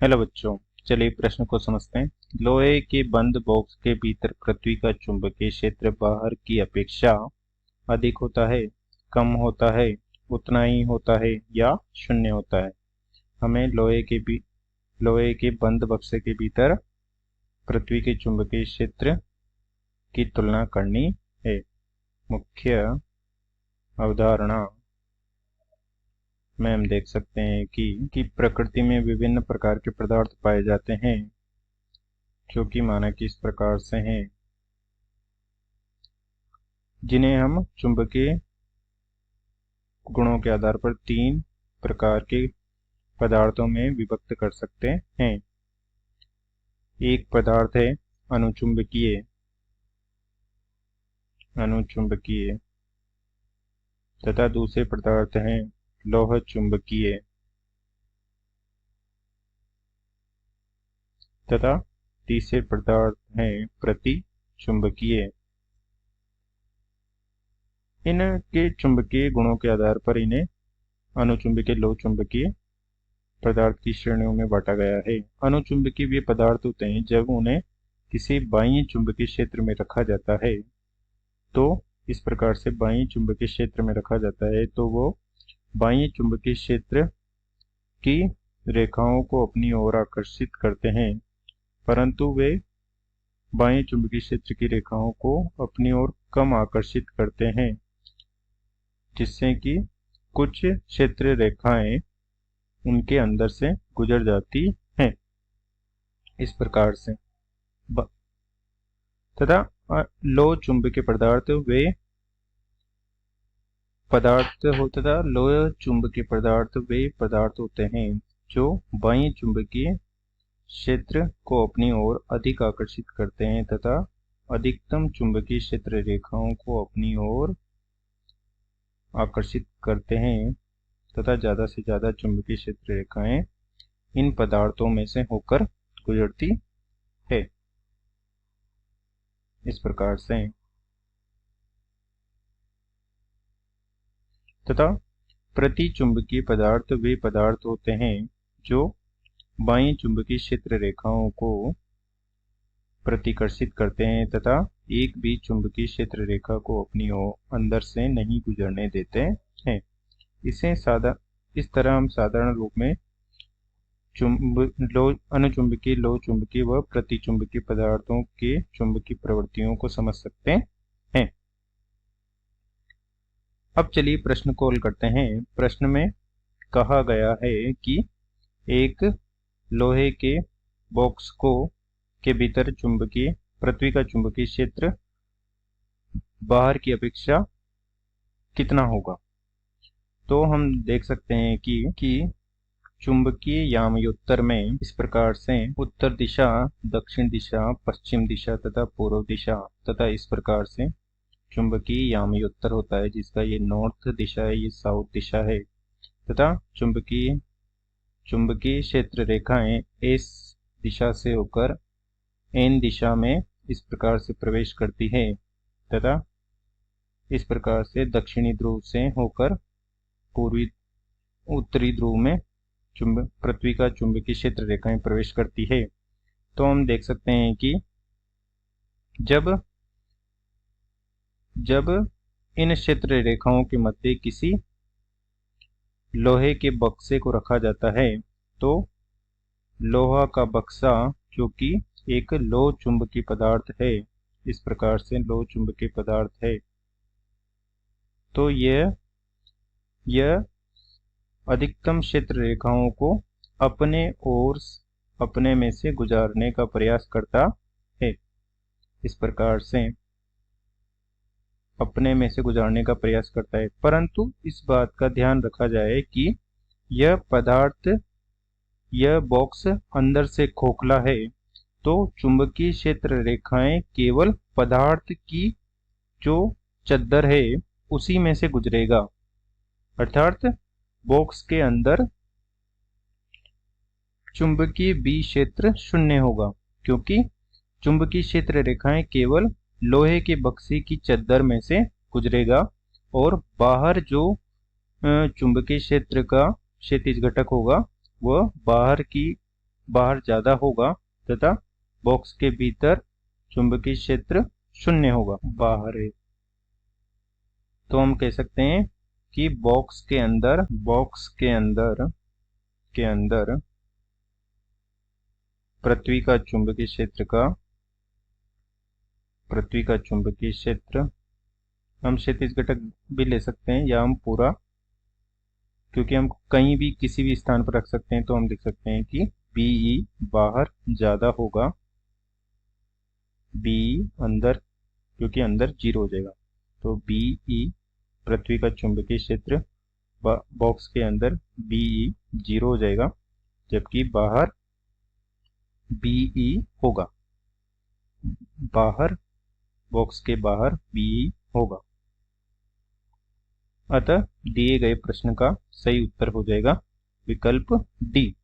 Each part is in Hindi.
हेलो बच्चों, चलिए प्रश्न को समझते हैं। लोहे के बंद बॉक्स के भीतर पृथ्वी का चुंबकीय क्षेत्र बाहर की अपेक्षा अधिक होता है, कम होता है, उतना ही होता है या शून्य होता है। हमें लोहे के बंद बक्से के भीतर पृथ्वी के चुंबकीय क्षेत्र की तुलना करनी है। मुख्य अवधारणा में हम देख सकते हैं कि प्रकृति में विभिन्न प्रकार के पदार्थ पाए जाते हैं, जो कि मानक इस प्रकार से हैं, जिन्हें हम चुंबकीय गुणों के आधार पर तीन प्रकार के पदार्थों में विभक्त कर सकते हैं। एक पदार्थ है अनुचुंबकीय तथा दूसरे पदार्थ हैं लौह चुंबकीय तथा तीसरे पदार्थ हैं प्रतिचुंबकीय। इनके चुंबकीय गुणों के आधार पर इन्हें अनुचुंबकीय लौह चुंबकीय पदार्थ की श्रेणियों में बांटा गया है। अनुचुंबकीय वे पदार्थ होते हैं जब उन्हें किसी बाह्य चुंबकीय क्षेत्र में रखा जाता है। तो इस प्रकार से बाह्य चुंबकीय क्षेत्र में रखा जाता है तो वो बाह्य चुंबकीय क्षेत्र की रेखाओं को अपनी ओर आकर्षित करते हैं, परंतु वे बाह्य चुंबकीय क्षेत्र की रेखाओं को अपनी ओर कम आकर्षित करते हैं, जिससे कि कुछ क्षेत्र रेखाएं उनके अंदर से गुजर जाती हैं। इस प्रकार से तथा लौह चुंबकीय पदार्थ वे पदार्थ होते हैं जो बाह्य चुंबकीय क्षेत्र को अपनी ओर अधिक आकर्षित करते हैं तथा अधिकतम चुंबकीय क्षेत्र रेखाओं को अपनी ओर आकर्षित करते हैं तथा ज्यादा से ज्यादा चुंबकीय क्षेत्र रेखाएं इन पदार्थों में से होकर गुजरती है। इस प्रकार से तथा प्रतिचुंबकीय पदार्थ वे पदार्थ होते हैं जो बाह्य चुंबकीय क्षेत्र रेखाओं को प्रतिकर्षित करते हैं तथा एक भी चुंबकीय क्षेत्र रेखा को अपनी ओर अंदर से नहीं गुजरने देते हैं। इस तरह हम साधारण रूप में अनुचुंबकीय लौह चुंबकीय व प्रतिचुंबकीय पदार्थों के चुंबकीय प्रवृत्तियों को समझ सकते हैं। अब चलिए प्रश्न को हल करते हैं। प्रश्न में कहा गया है कि एक लोहे के बॉक्स के भीतर पृथ्वी का चुंबकीय क्षेत्र बाहर की अपेक्षा कितना होगा। तो हम देख सकते हैं कि चुंबकीय यामयोत्तर में इस प्रकार से उत्तर दिशा, दक्षिण दिशा, पश्चिम दिशा तथा पूर्व दिशा तथा इस प्रकार से चुंबकीय यामयोत्तर होता है, जिसका ये नॉर्थ दिशा है, ये साउथ दिशा है तथा चुंबकीय क्षेत्र रेखाएं इस दिशा से होकर एन दिशा में इस प्रकार से प्रवेश करती है तथा इस प्रकार से दक्षिणी ध्रुव से होकर उत्तरी ध्रुव में पृथ्वी का चुंबकीय क्षेत्र रेखाएं प्रवेश करती है। तो हम देख सकते हैं कि जब इन क्षेत्र रेखाओं के मध्य किसी लोहे के बक्से को रखा जाता है तो लोहा का बक्सा, जो कि एक लौह चुंबकीय पदार्थ है, इस प्रकार से लौह चुंबकीय पदार्थ है, तो यह अधिकतम क्षेत्र रेखाओं को अपने में से गुजारने का प्रयास करता है। इस प्रकार से अपने में से गुजारने का प्रयास करता है, परंतु इस बात का ध्यान रखा जाए कि यह बॉक्स अंदर से खोखला है, तो चुंबकीय क्षेत्र रेखाएं केवल पदार्थ की जो चद्दर है उसी में से गुजरेगा, अर्थात बॉक्स के अंदर चुंबकीय बी क्षेत्र शून्य होगा, क्योंकि चुंबकीय क्षेत्र रेखाएं केवल लोहे के बक्से की चद्दर में से गुजरेगा और बाहर जो चुंबकीय क्षेत्र का क्षैतिज घटक होगा वह बाहर की बाहर ज्यादा होगा तथा बॉक्स के भीतर चुंबकीय क्षेत्र शून्य होगा। बाहर है तो हम कह सकते हैं कि बॉक्स के अंदर पृथ्वी का चुंबकीय क्षेत्र हम क्षैतिज घटक भी ले सकते हैं या हम पूरा, क्योंकि हम कहीं भी किसी भी स्थान पर रख सकते हैं, तो हम लिख सकते हैं कि बीई बाहर ज्यादा होगा, बीई अंदर, क्योंकि अंदर 0 हो जाएगा। तो बीई पृथ्वी का चुंबकीय क्षेत्र बॉक्स के अंदर बीई 0 हो जाएगा, जबकि बाहर बीई होगा। बॉक्स के बाहर बीई होगा। अतः दिए गए प्रश्न का सही उत्तर हो जाएगा विकल्प डी,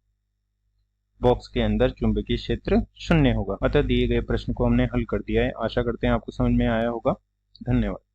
बॉक्स के अंदर चुंबकीय क्षेत्र शून्य होगा। अतः दिए गए प्रश्न को हमने हल कर दिया है। आशा करते हैं आपको समझ में आया होगा। धन्यवाद।